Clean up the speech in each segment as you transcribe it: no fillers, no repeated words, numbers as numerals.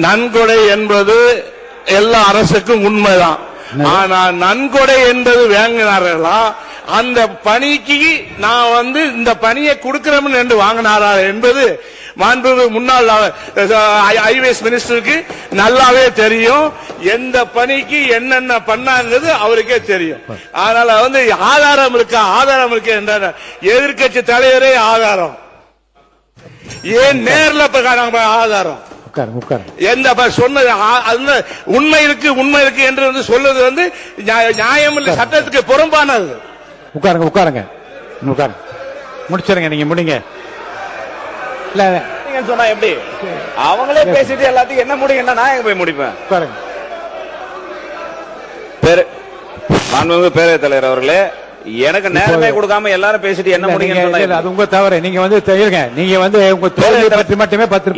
நன்கொடை என்பது எல்லா அரசுக்கும் உண்மைதான். ஆனா நன்கொடை என்பது வாங்கினார்களா, அந்த பணிக்கு நான் இந்த பணியை கொடுக்கிறோம் என்று வாங்கினாரா என்பது மாண்புமிகு முன்னாள் ஐஏஎஸ் மினிஸ்டருக்கு நல்லாவே தெரியும். எந்த பணிக்கு என்னென்ன பண்ணாங்கிறது அவருக்கே தெரியும். அதனால ஆதாரம் இருக்கு என்ற எதிர்கட்சி தலைவரே ஆதாரம். ஏன் நேர்ல ஆதாரம் எந்த சொன்னது உண்மை இருக்கு என்று சொல்வது நியாயம் இல்லை, சட்டத்துக்கு புறம்பானது. உட்காருங்க முடிச்சிருங்க, நீங்க முடிங்க. இல்ல சொன்னா எப்படி அவங்களே பேசிட்டு எல்லாத்தையும் என்ன முடியும்னா நான் எங்க போய் முடிப்பேன். மாண்புமிகு பேரவைத் தலைவர் அவர்களே, எனக்கு நேரமே கொடுக்காம எல்லாரும் பேசிட்டு என்ன முடியும், அது உங்க தவறு. நீங்க நீங்க உங்க தொழிலை பற்றி மட்டுமே 10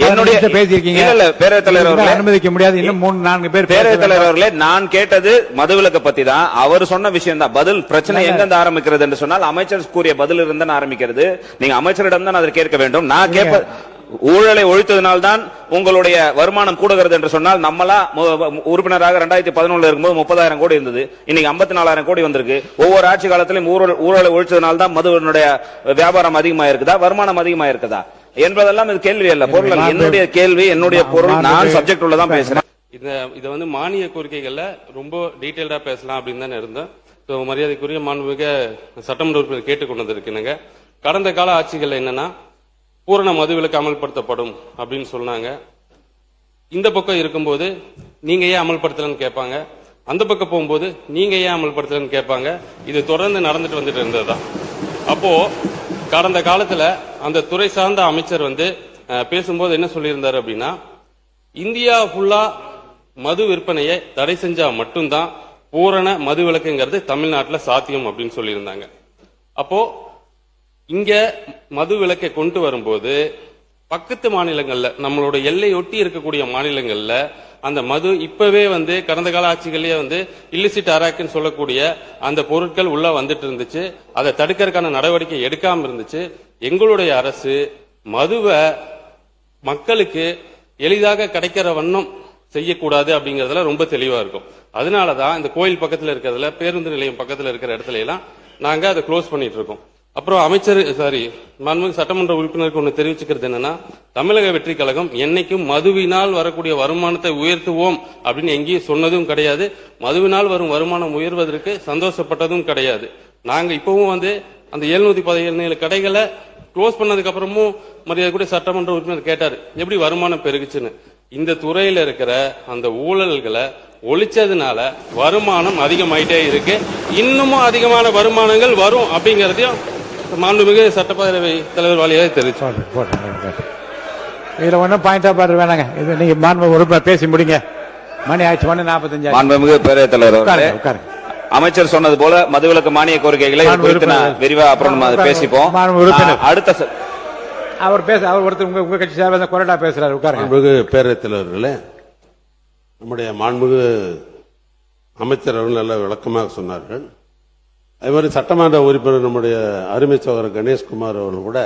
பேசியிருக்கீங்க. இல்ல பேரவைத் தலைவர் அவர்களே அனுமதிக்க முடியாது. இன்னும் 3-4 பேர். பேரவைத் தலைவர் அவர்களே, நான் கேட்டது மதுவிலக்கு பத்தி தான். அவர் சொன்ன விஷயம் தான் பதில். பிரச்சனை எங்கிருந்து ஆரம்பிக்கிறது என்று சொன்னால் அமைச்சர் கூறிய பதில் இருந்தான் ஆரம்பிக்கிறது. நீங்க அமைச்சரிடம் தான் அதை கேட்க வேண்டும். நான் கேட்ப ஊழலை ஒழித்ததினால்தான் உங்களுடைய வருமானம் கூடுகிறது என்று சொன்னால், நம்மளா உறுப்பினராக 2011 இருக்கும்போது 30,000 கோடி இருந்தது, இன்னைக்கு 54,000 கோடி வந்திருக்கு. ஒவ்வொரு ஆட்சி காலத்திலும் ஊழலை ஒழித்ததினால்தான் மதுவினுடைய வியாபாரம் அதிகமா இருக்குதா, வருமானம் அதிகமா இருக்குதா என்பதெல்லாம் இது கேள்வி அல்ல, பொருள். என்னுடைய கேள்வி, என்னுடைய பொருள், நான் சப்ஜெக்ட் உள்ளதான் பேசுறேன். இத மானிய கோரிக்கைகள்ல ரொம்ப டீடைல்டா பேசலாம் அப்படின்னு தான் இருந்தேன். மரியாதைக்குரிய மாண்புமிகு சட்டமன்ற உறுப்பினர் கேட்டுக்கொண்டது இருக்குங்க. கடந்த கால ஆட்சிகள் என்னன்னா பூரண மதுவிலக்கு அமல்படுத்தப்படும் அப்படின்னு சொன்னாங்க. இந்த பக்கம் இருக்கும்போது நீங்க ஏன் அமல்படுத்தலன்னு கேட்பாங்க, அந்த பக்கம் போகும்போது நீங்க ஏன் அமல்படுத்தலன்னு கேட்பாங்க. இது தொடர்ந்து நடந்துட்டு வந்துட்டு இருந்ததுதான். அப்போ கடந்த காலத்துல அந்த துறை சார்ந்த அமைச்சர் பேசும்போது என்ன சொல்லியிருந்தாரு அப்படின்னா, இந்தியா ஃபுல்லா மது விற்பனையை தடை செஞ்சா மட்டும்தான் பூரண மதுவிலக்குங்கிறது தமிழ்நாட்டில் சாத்தியம் அப்படின்னு சொல்லியிருந்தாங்க. அப்போ இங்க மது விலக்கை கொண்டு வரும்போது பக்கத்து மாநிலங்கள்ல, நம்மளோட எல்லையொட்டி இருக்கக்கூடிய மாநிலங்கள்ல அந்த மது இப்பவே கடந்த கால ஆட்சிகளே இல்லிசிட் அராக்குன்னு சொல்லக்கூடிய அந்த பொருட்கள் உள்ள வந்துட்டு இருந்துச்சு. அதை தடுக்கிறதுக்கான நடவடிக்கை எடுக்காம இருந்துச்சு. எங்களுடைய அரசு மதுவை மக்களுக்கு எளிதாக கிடைக்கிற வண்ணம் செய்யக்கூடாது அப்படிங்கறதுல ரொம்ப தெளிவா இருக்கும். அதனாலதான் இந்த கோயில் பக்கத்துல இருக்கிறதுல, பேருந்து நிலையம் பக்கத்துல இருக்கிற இடத்துல எல்லாம் நாங்க அதை க்ளோஸ் பண்ணிட்டு இருக்கோம். அப்புறம் மாண்புமிகு சட்டமன்ற உறுப்பினருக்கு ஒன்று தெரிவிச்சுக்கிறது என்னன்னா, தமிழக வெற்றி கழகம் என்னைக்கும் மதுவினால் வரக்கூடிய வருமானத்தை உயர்த்துவோம் அப்படின்னு எங்கேயும் சொன்னதும் கிடையாது. மதுவினால் வரும் வருமானம் உயர்வதற்கு சந்தோஷப்பட்டதும் கிடையாது. நாங்க இப்பவும் அந்த 717 கடைகளை க்ளோஸ் பண்ணதுக்கு அப்புறமும் மரியாதை சட்டமன்ற உறுப்பினர் கேட்டாரு எப்படி வருமானம் பெருகுச்சுன்னு. இந்த துறையில இருக்கிற அந்த ஊழல்களை ஒழிச்சதுனால வருமானம் அதிகமாயிட்டே இருக்கு. இன்னமும் அதிகமான வருமானங்கள் வரும் அப்படிங்கறதையும் மாண்புமிகு சட்டப்பேரவை தலைவர் வாலியாக தெரிவிச்சு. இதுல ஒன்னும் பாயிண்டா பாரு வேணாங்க. இது நீங்க மாண்புமிகு உறுப்பினர் பேசி முடிங்க. மணி ஆயிடுச்சு, 1:45. மாண்புமிகு பேரவைத் தலைவர் அமைச்சர் சொன்னது போல மதுவிலக்கு மானிய கோரிக்கைகளை விரிவா அப்புறம் பேசிப்போம். அடுத்த அவர் ஒருத்தர் உங்க கட்சி சார்பாக கொறடா பேசுறாரு. உட்காருங்க. மாண்புமிகு பேரவைத் தலைவர்களே, நம்முடைய மாண்புமிகு அமைச்சர் அவர்கள் நல்ல விளக்கமாக சொன்னார்கள். அதே மாதிரி சட்டமன்ற உறுப்பினர் நம்முடைய அருமை சகோதரர் கணேஷ்குமார் அவர்கள் கூட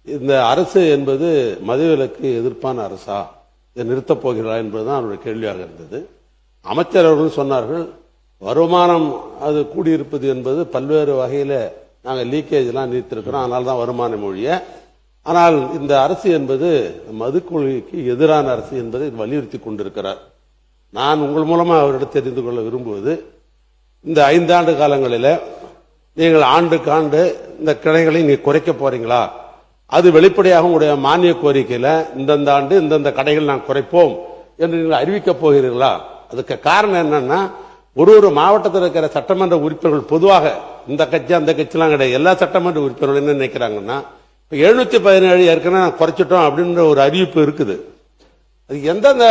இந்த அரசு என்பது மதுவிலக்கு எதிர்ப்பான அரசா, இதை நிறுத்தப் போகிறா என்பதுதான் அவருடைய கேள்வியாக இருந்தது. அமைச்சர் அவர்கள் சொன்னார்கள், வருமானம் அது கூடியிருப்பது என்பது பல்வேறு வகையில் நாங்கள் லீக்கேஜ்லாம் நீர்த்திருக்கிறோம், அதனால தான் வருமான மொழிய. ஆனால் இந்த அரசு என்பது மது கொள்கைக்கு எதிரான அரசு என்பதை வலியுறுத்தி கொண்டிருக்கிறார். நான் உங்கள் மூலமாக அவரிடம் தெரிந்து கொள்ள விரும்புவது, இந்த 5 ஆண்டு காலங்களில் நீங்கள் ஆண்டுக்கு ஆண்டு இந்த கடைகளை நீங்க குறைக்க போறீங்களா? அது வெளிப்படையாக உங்களுடைய மானிய கோரிக்கையில இந்தந்த ஆண்டு இந்தந்த கடைகள் நான் குறைப்போம் என்று நீங்கள் அறிவிக்க போகிறீர்களா? அதுக்கு காரணம் என்னன்னா, ஒரு மாவட்டத்தில் இருக்கிற சட்டமன்ற உறுப்பினர்கள் பொதுவாக இந்த கட்சி அந்த கட்சிலாம் கிடையாது, எல்லா சட்டமன்ற உறுப்பினர்கள் என்ன நினைக்கிறாங்கன்னா, 717 ஏற்கனவே குறைச்சிட்டோம் அப்படின்ற ஒரு அறிவிப்பு இருக்குது. அது எந்தெந்த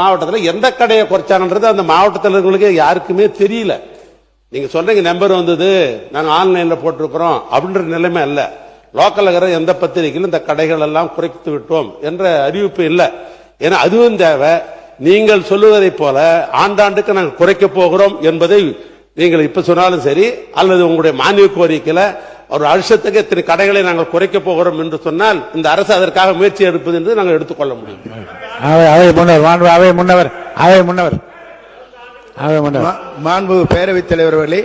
மாவட்டத்தில் எந்த கடையை குறைச்சாங்கன்றது அந்த மாவட்டத்தில் யாருக்குமே தெரியல. நீங்க சொல்றீங்க நம்பர் வந்தது, நாங்க ஆன்லைன்ல போட்டிருக்கிறோம் அப்படின்ற நிலைமை அல்ல. லோக்கல் இருக்கிற எந்த பத்திரிகையிலும் இந்த கடைகள் எல்லாம் குறைத்து விட்டோம் என்ற அறிவிப்பு இல்லை. ஏன்னா அதுவும் தேவை. நீங்கள் சொல்லுவதை போல ஆண்டாண்டுக்கு நாங்கள் குறைக்க போகிறோம் என்பதை நீங்கள் இப்ப சொன்னாலும் சரி, அல்லது உங்களுடைய மானிய கோரிக்கையில ஒரு வருஷத்துக்கு இத்தனை கடைகளை நாங்கள் குறைக்க போகிறோம் என்று சொன்னால் இந்த அரசு அதற்காக முயற்சி எடுப்பது என்று நாங்கள் எடுத்துக்கொள்ள முடியும். மாண்பு பேரவைத் தலைவர் அவர்களே,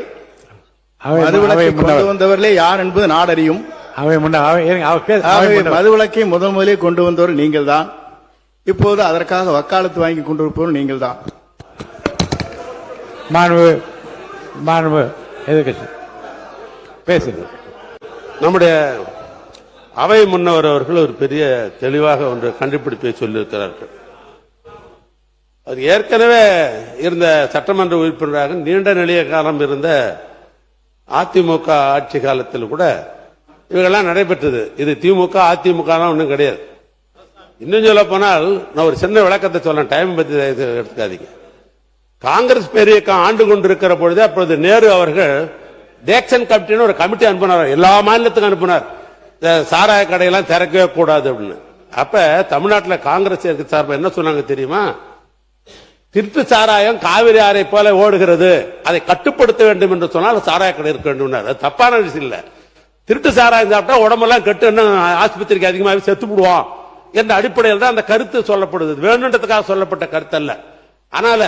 மதுவிலக்கை கொண்டு வந்தவர்களே யார் என்பது நாடறியும். மதுவிலக்கை முதலில் கொண்டு வந்தவர் நீங்கள் தான். இப்போது அதற்காக வக்காலத்து வாங்கி கொண்டிருப்பவர் நீங்கள் தான். நம்முடைய அவை முன்னவர் அவர்கள் ஒரு பெரிய தெளிவாக ஒன்று கண்டுபிடிப்பை சொல்லியிருக்கிறார்கள். அது ஏற்கனவே இருந்த சட்டமன்ற உறுப்பினராக நீண்ட நெடிய காலம் இருந்த அதிமுக ஆட்சி காலத்தில் கூட இவங்கெல்லாம் நடைபெற்றது. இது திமுக அதிமுக ஒன்றும் கிடையாது. இன்னும் சொல்ல போனால் நான் ஒரு சின்ன விளக்கத்தை சொல்றேன், டைம் பத்தி எடுத்துக்காதீங்க. காங்கிரஸ் பேரியக்கம் ஆண்டு கொண்டிருக்கிற பொழுது அப்பொழுது நேரு அவர்கள் டேக்சன் கமிட்டின்னு ஒரு கமிட்டி அனுப்பினார், எல்லா மாநிலத்துக்கும் அனுப்பினார், சாராய கடையெல்லாம் திறக்கவே கூடாது அப்படின்னு. அப்ப தமிழ்நாட்டில் காங்கிரஸ் சார்பாக என்ன சொன்னாங்க தெரியுமா? திருட்டு சாராயம் காவிரி ஆறை போல ஓடுகிறது, அதை கட்டுப்படுத்த வேண்டும் என்று சொன்னால் சாராய கடை இருக்க வேண்டும். அது தப்பான விஷயம் இல்ல. திருட்டு சாராயம் சாப்பிட்டா உடம்பெல்லாம் கெட்டு ஆஸ்பத்திரிக்கு அதிகமாக செத்து விடுவோம் என்ற அடிப்படையில் தான் அந்த கருத்து சொல்லப்படுது, வேணுன்றதுக்காக சொல்லப்பட்ட கருத்து அல்ல. அதனால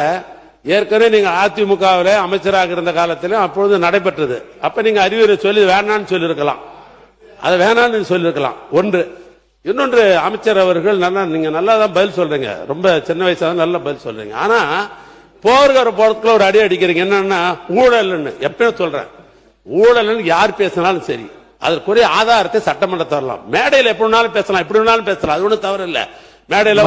ஏற்கனவே நீங்க அதிமுகவிலே அமைச்சராக இருந்த காலத்திலும் அப்பொழுது நடைபெற்றது. அப்ப நீங்க அறிவுரை சொல்லி வேணான்னு சொல்லியிருக்கலாம், அதை வேணான்னு சொல்லியிருக்கலாம். ஒன்று. இன்னொன்று, அமைச்சர் அவர்கள் நீங்க நல்லா தான் பதில் சொல்றீங்க, ரொம்ப சின்ன வயசா நல்ல பதில் சொல்றீங்க. ஆனா போகிற போறதுக்குள்ள ஒரு அடி அடிக்கிறீங்க. என்னன்னா ஊழல்னு எப்பயும் சொல்றேன், ஊழல் யார் பேசினாலும் சரி அதற்குரிய ஆதாரத்தை சட்டமன்றத்தை தரலாம். மேடையில் எப்படி வேணாலும் பேசலாம், எப்படி வேணாலும் பேசலாம், அது ஒன்றும் தவறு இல்லை. மேடையில்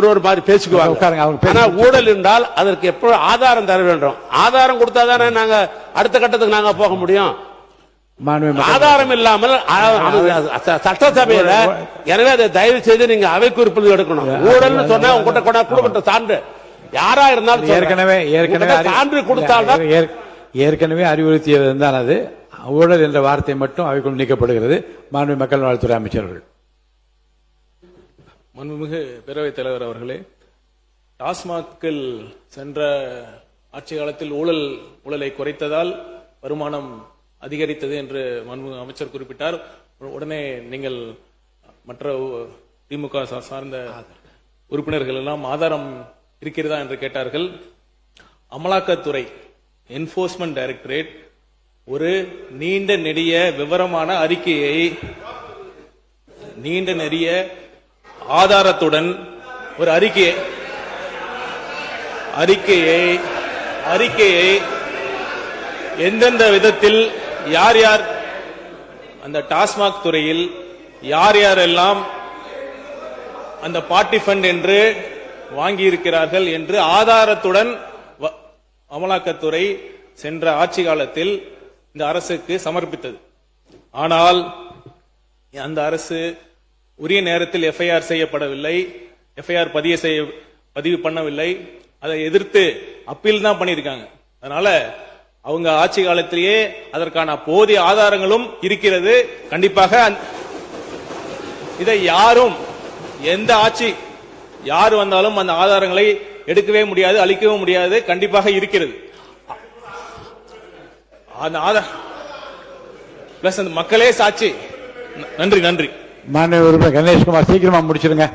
ஒரு மாதிரி பேசிக்குவாங்க. ஆனா ஊழல் என்றால் அதற்கு எப்ப ஆதாரம் தர வேண்டும். ஆதாரம் கொடுத்தாதானே நாங்க அடுத்த கட்டத்துக்கு நாங்க போக முடியும். ஆதாரம் இல்லாமல் சட்டசபையில, எனவே அதை தயவு செய்து நீங்க அவை குறிப்பில் எடுக்கணும். ஊழல் சொன்னா உங்ககிட்ட கொடுக்கிட்ட சான்று யாரா இருந்தாலும் சான்று கொடுத்தால்தான். ஏற்கனவே அறிவுறுத்தியது தான் அது. ஊழல் என்ற வார்த்தை மட்டும் அவைக்குள் நீக்கப்படுகிறது. மாண்புமிகு மக்கள் நலத்துறை அமைச்சர்கள். மாண்புமிகு பேரவைத் தலைவர் அவர்களே, டாஸ்மாகில் சென்ற ஆட்சி காலத்தில் ஊழலை குறைத்ததால் வருமானம் அதிகரித்தது என்று மாண்புமிகு அமைச்சர் குறிப்பிட்டார். உடனே நீங்கள் மற்ற திமுக சார்ந்த உறுப்பினர்கள் எல்லாம் ஆதாரம் இருக்கிறதா என்று கேட்டார்கள். அமலாக்கத்துறை, என்போர்ஸ்மெண்ட் டைரக்டரேட் ஒரு நீண்ட நெடிய விவரமான அறிக்கையை, நீண்ட நெடிய ஆதாரத்துடன் ஒரு அறிக்கையை எந்தெந்த விதத்தில் யார் யார் அந்த டாஸ்மாக் துறையில் யார் யாரெல்லாம் அந்த பார்ட்டி ஃபண்ட் என்று வாங்கி இருக்கிறார்கள் என்று ஆதாரத்துடன் அமலாக்கத்துறை சென்ற ஆட்சி காலத்தில் இந்த அரசுக்கு சமர்ப்பித்தது. ஆனால் அந்த அரசு உரிய நேரத்தில் எஃப்ஐஆர் செய்யப்படவில்லை, எஃப்ஐஆர் பதிவு பண்ணவில்லை. அதை எதிர்த்து அப்பீல் தான் பண்ணியிருக்காங்க. அதனால அவங்க ஆட்சி காலத்திலேயே அதற்கான போதிய ஆதாரங்களும் இருக்கிறது. கண்டிப்பாக இதை யாரும், எந்த ஆட்சி யார் வந்தாலும் அந்த ஆதாரங்களை எடுக்கவே முடியாது, அளிக்கவும் முடியாது. கண்டிப்பாக இருக்கிறது. அந்த ஆதார பிளஸ் அந்த மக்களே சாட்சி. நன்றி நன்றி. மாண்புமிகு உறுப்பினர் கணேஷ்குமார், சீக்கிரமா முடிச்சிருங்க.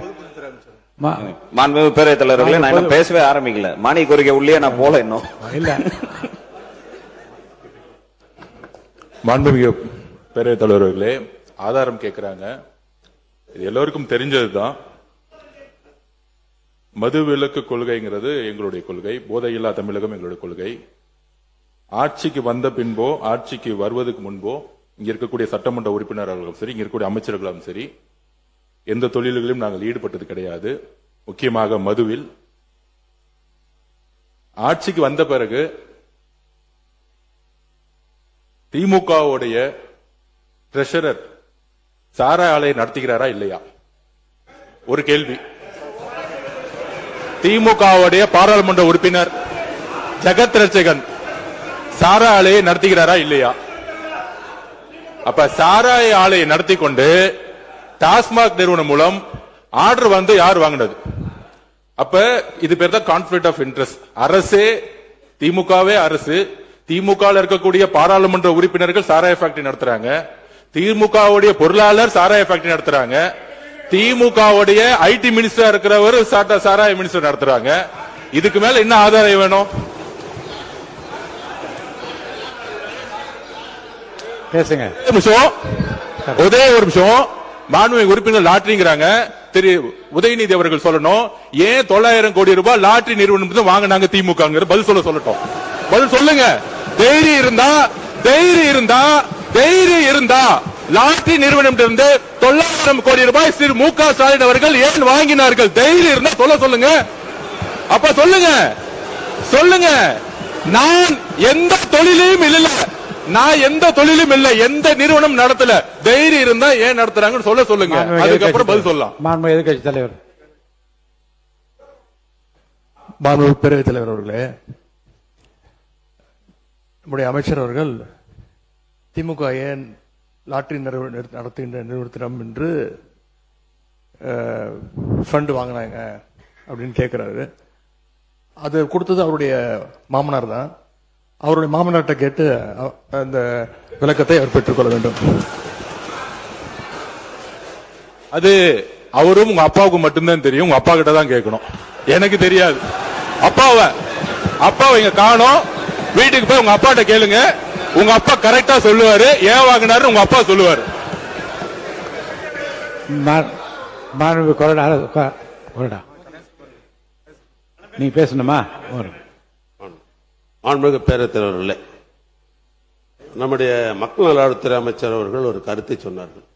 மாண்புமிகு பேரவைத் தலைவர்களே, நான் இன்னும் பேசவே ஆரம்பிக்கல. மானிய கோரிக்கை உள்ளே நான் போல இன்னும் இல்ல. மாண்புமிகு பேரவைத் தலைவர்களே, ஆதாரம் கேட்கிறாங்க. இது எல்லோருக்கும் தெரிஞ்சதுதான். மது விலக்கு கொள்கைங்கிறது எங்களுடைய கொள்கை, போதையில்லா தமிழகம் எங்களுடைய கொள்கை. ஆட்சிக்கு வந்த பின்போ ஆட்சிக்கு வருவதற்கு முன்போ இங்க இருக்கக்கூடிய சட்டமன்ற உறுப்பினர்களும் சரி, இங்க இருக்கக்கூடிய அமைச்சர்களும் சரி, எந்த தொழில்களிலும் நாங்கள் ஈடுபட்டது கிடையாது. முக்கியமாக மதுவில். ஆட்சிக்கு வந்த பிறகு திமுகவுடைய ட்ரெஷரர் சாராய ஆலையை நடத்துகிறாரா இல்லையா? ஒரு கேள்வி. திமுகவுடைய பாராளுமன்ற உறுப்பினர் ஜெகத் ரட்சகன் சாராய ஆலையை நடத்துகிறாரா இல்லையா? அப்ப சாராய ஆலையை நடத்தி கொண்டு டாஸ்மாக் நிறுவனம் மூலம் ஆர்டர் வந்து யார் வாங்கினது? அப்ப இது பேர் தான் கான்ஃபிளிக்ட் ஆஃப் இன்ட்ரெஸ்ட். அரசே, திமுகவே அரசு, திமுக இருக்கக்கூடிய பாராளுமன்ற உறுப்பினர்கள் சாராய ஃபேக்டரி நடத்துறாங்க. திமுகவுடைய பொருளாளர் சாராய ஃபேக்டரி நடத்துறாங்க, திமுகவுடைய ஐடி மினிஸ்டர் இருக்கிறவர் சாராய மினிஸ்டர் நடத்துறாங்க. இதுக்கு மேல என்ன ஆதாரம் வேணும்? பேசுங்க. ஒரே ஒரு நிமிஷம். மாண்புமிகு உறுப்பினர் லாட்டரிங்கிறாங்க. திரு உதயநிதி அவர்கள் சொல்லணும், ஏன் 900 கோடி ரூபாய் லாட்டரி நிறுவனம் வாங்கினாங்க திமுக? பதில் சொல்லட்டும். பதில் சொல்லுங்க. தைரியம் இருந்தா லாட்டரி நிறுவனம் 900 கோடி ரூபாய் திரு மு.க. ஸ்டாலின் அவர்கள் ஏன் வாங்கினார்கள்? தைரியம் இருந்தா சொல்லுங்க. அப்ப சொல்லுங்க. நான் எந்த தொழிலையும் இல்ல, எந்த நிறுவனம் நடத்தல. தைரியம் இருந்தா ஏன் நடத்துறாங்கன்னு சொல்லுங்க. அதுக்கப்புறம் பதில் சொல்லலாம். மாண்புமிகு எதிர்க்கட்சி தலைவர். மாண்புமிகு பேரவைத் தலைவர் அவர்களே, நம்முடைய அமைச்சர் அவர்கள் திமுக ஏன் லாட்டரி நடத்துகின்ற நிறுவனத்திடம் என்று ஃபண்ட் வாங்கினாங்க அப்படின்னு கேட்கிறாரு. அது கொடுத்தது அவருடைய மாமனார் தான். அவருடைய மாமனார்ட்ட கேட்டு அந்த விளக்கத்தை அவர் பெற்றுக்கொள்ள வேண்டும். அது அவரும் உங்க அப்பாவுக்கு மட்டும்தான் தெரியும். உங்க அப்பா கிட்ட தான் கேட்கணும், எனக்கு தெரியாது. அப்பாவை இங்க காணோம். வீட்டுக்கு போய் உங்க அப்பாட்ட கேளுங்க. உங்க அப்பா கரெக்டா சொல்லுவாரு. ஏன் வாங்கினாரு உங்க அப்பா சொல்லுவாரு. நீ பேசணுமா? மாண்புமிகு பேரவைத் தலைவர்களே, நம்முடைய மக்கள் நல்வாழ்வுத்துறை அமைச்சர் அவர்கள் ஒரு கருத்தை சொன்னார்கள்.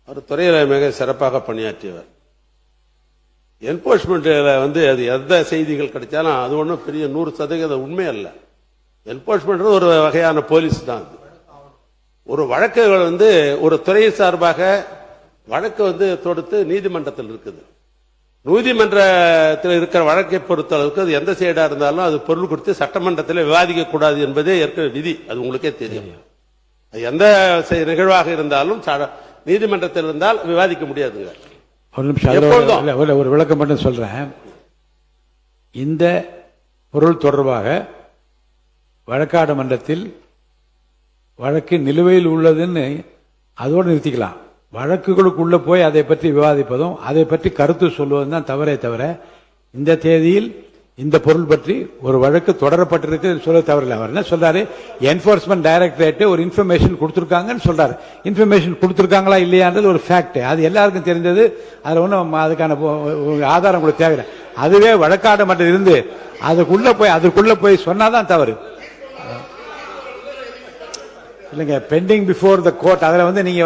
அவர் துறையில மிக சிறப்பாக பணியாற்றியவர். என்போர்ஸ்மெண்ட்ல அது எந்த செய்திகள் கிடைச்சாலும் அது ஒன்றும் பெரிய 100% உண்மை அல்ல. என்போர்ஸ்மெண்ட் ஒரு வகையான போலீஸ் தான். ஒரு வழக்குகள் ஒரு துறை சார்பாக வழக்கு தொடுத்து நீதிமன்றத்தில் இருக்குது. நீதிமன்றத்தில் இருக்கிற வழக்கை பொறுத்தளவுக்கு அது எந்த சைடா இருந்தாலும் அது பொருள் கொடுத்து சட்டமன்றத்தில் விவாதிக்க கூடாது என்பதே இருக்கிற விதி. அது உங்களுக்கே தெரியும். எந்த நிகழ்வாக இருந்தாலும் நீதிமன்றத்தில் இருந்தால் விவாதிக்க முடியாதுங்க. ஒரு நிமிஷம், ஒரு விளக்கம் மட்டும் சொல்றேன். இந்த பொருள் தொடர்பாக வழக்காடு மன்றத்தில் வழக்கு நிலுவையில் உள்ளதுன்னு அதோடு நிறுத்திக்கலாம். வழக்குகளுக்குள்ள போய் அதை பற்றி விவாதிப்பதும் அதை பற்றி கருத்து சொல்வதும் தான் தவறே தவிர, இந்த தேதியில் இந்த பொருள் பற்றி ஒரு வழக்கு தொடரப்பட்டிருக்கு சொல்ல தவறில்லை. அவர் என்ன சொல்றாரு, என்போர்ஸ்மெண்ட் டைரக்டரேட் ஒரு இன்ஃபர்மேஷன் கொடுத்திருக்காங்கன்னு சொல்றாரு. இன்ஃபர்மேஷன் கொடுத்திருக்காங்களா இல்லையான்றது ஒரு ஃபேக்ட். அது எல்லாருக்கும் தெரிஞ்சது. அதுல ஒன்றும் அதுக்கான ஆதாரம் கூட தேவையில்லை. அதுவே வழக்காடு மட்டும் இருந்து அதுக்குள்ள போய் சொன்னாதான் தவறு இல்லைங்க. பெண்டிங் பிஃபோர் த கோர்ட், அதில் நீங்க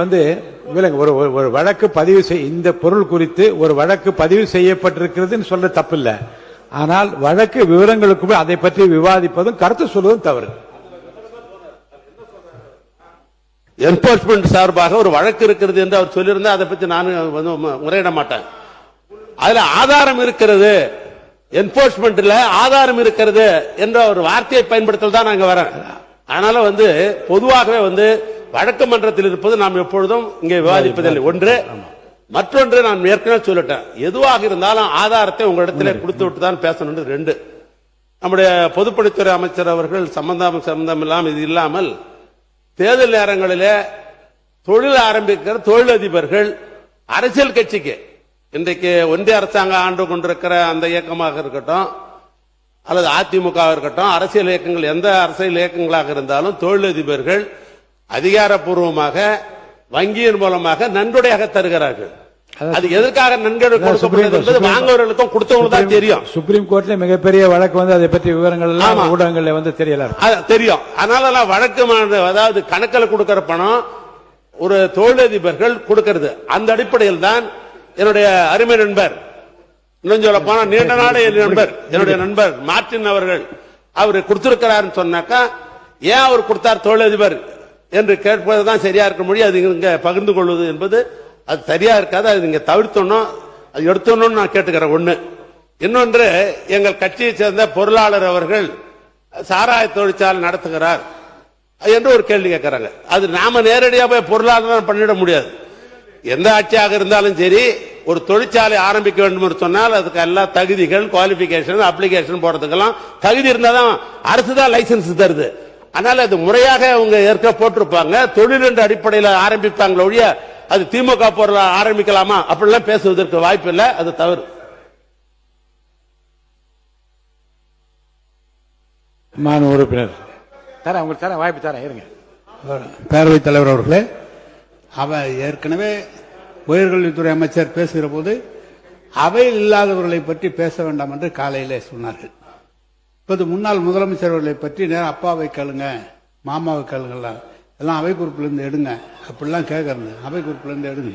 ஒரு வழக்கு பதிவு இந்த பொருள் குறித்து ஒரு வழக்கு பதிவு செய்யப்பட்டிருக்கிறதுன்னு சொல்ல தப்பு இல்லை. ஆனால் வழக்கு விவரங்களுக்கு அதை பற்றி விவாதிப்பதும் கருத்து சொல்வதும் தவறு. என்போர்ஸ்மெண்ட் சார்பாக ஒரு வழக்கு இருக்கிறது என்று அவர் சொல்லியிருந்தா அதை பற்றி நான் முறையிட மாட்டேன். அதுல ஆதாரம் இருக்கிறது, என்போர்ஸ்மெண்ட்ல ஆதாரம் இருக்கிறது என்ற ஒரு வார்த்தையை பயன்படுத்தல் தான் நாங்க வரேன். அதனால பொதுவாகவே வழக்கு மன்றத்தில் இருப்பது நாம் எப்பொழுதும் இங்கே விவாதிப்பதில்லை. ஒன்று. மற்றொன்று, நான் ஏற்கனவே சொல்லிட்டேன், எதுவாக இருந்தாலும் ஆதாரத்தை உங்களிடத்தில் கொடுத்து விட்டு தான் பேசணும். 2. நம்முடைய பொதுப்பணித்துறை அமைச்சர் அவர்கள் சம்பந்தம் இல்லாமல் இது இல்லாமல் தேர்தல் நேரங்களிலே தொழில் ஆரம்பிக்கிற தொழிலதிபர்கள் அரசியல் கட்சிக்கு இன்றைக்கு ஒன்றிய அரசாங்கம் ஆண்டு கொண்டிருக்கிற அந்த இயக்கமாக இருக்கட்டும் அல்லது அதிமுக இருக்கட்டும், அரசியல் இயக்கங்கள் எந்த அரசியல் இயக்கங்களாக இருந்தாலும் தொழிலதிபர்கள் அதிகாரப்பூர்வமாக வங்கியின் மூலமாக நன்கொடையாக தருகிறார்கள். அது எதற்காக நன்கொடை கொடுக்கப்படுகிறது என்பது வாங்குவவர்களுக்கும் கொடுத்தவங்களுக்கு தான் தெரியும். சுப்ரீம் கோர்ட்ல மிகப்பெரிய வழக்கு அதை பற்றி விவரங்கள் எல்லாம் ஊடகங்கள்ல தெரியல தெரியும். அதனால வழக்கு அதாவது கணக்கில் கொடுக்கிற பணம் ஒரு தொழிலதிபர்கள் கொடுக்கிறது. அந்த அடிப்படையில் தான் என்னுடைய அருமை நண்பர், இன்னும் சொல்ல போனா நீண்ட நாடு என்னுடைய நண்பர் மார்டின் அவர்கள் அவர் கொடுத்திருக்கிறார் சொன்னாக்கா, ஏன் அவர் கொடுத்தார் தொழிலதிபர் என்று கேட்பதுதான் சரியா இருக்க முடியும். அது இங்க பகிர்ந்து கொள்வது என்பது அது சரியா இருக்காது. அது நீங்க தவிர்த்தணும், அது எடுத்தணும் நான் கேட்டுக்கிறேன். ஒண்ணு. இன்னொன்று, எங்கள் கட்சியை சேர்ந்த பொருளாளர் அவர்கள் சாராய தொழிற்சாலை நடத்துகிறார் என்று ஒரு கேள்வி கேட்கிறாங்க. அது நாம நேரடியாக போய் பொருளாளர் பண்ணிட முடியாது. எந்த ஆட்சியாக இருந்தாலும் சரி, ஒரு தொழிற்சாலை ஆரம்பிக்க வேண்டும் என்று சொன்னால் அதுக்கு எல்லா தகுதிகள், குவாலிபிகேஷன், அப்ளிகேஷன் போடுறதுக்கெல்லாம் தகுதி இருந்தாதான் அரசு தான் லைசன்ஸ் தருது. அதனால அது முறையாக அவங்க ஏற்க போட்டிருப்பாங்க. தொழில் என்ற அடிப்படையில் ஆரம்பிப்பாங்களே ஒழிய அது திமுக பொருள் ஆரம்பிக்கலாமா அப்படிலாம் பேசுவதற்கு வாய்ப்பு இல்லை. அது தவறு. மாண்பு உறுப்பினர் தரேன், உங்களுக்கு தரேன், வாய்ப்பு தரேன், இருங்க. பேரவைத் தலைவர் அவர்களே, அவர் ஏற்கனவே உயர்கல்வித்துறை அமைச்சர் பேசுகிற போது அவையில் இல்லாதவர்களை பற்றி பேச வேண்டாம் என்று காலையிலே சொன்னார்கள். இப்போது முன்னாள் முதலமைச்சர் அவர்களை பற்றி நேரம் அப்பாவை கேளுங்க, மாமாவை கேளுங்கலாம், எல்லாம் அவை குறிப்பிலிருந்து எடுங்க அப்படிலாம் கேட்கறது. அவை குறிப்பிலிருந்து எடுங்க.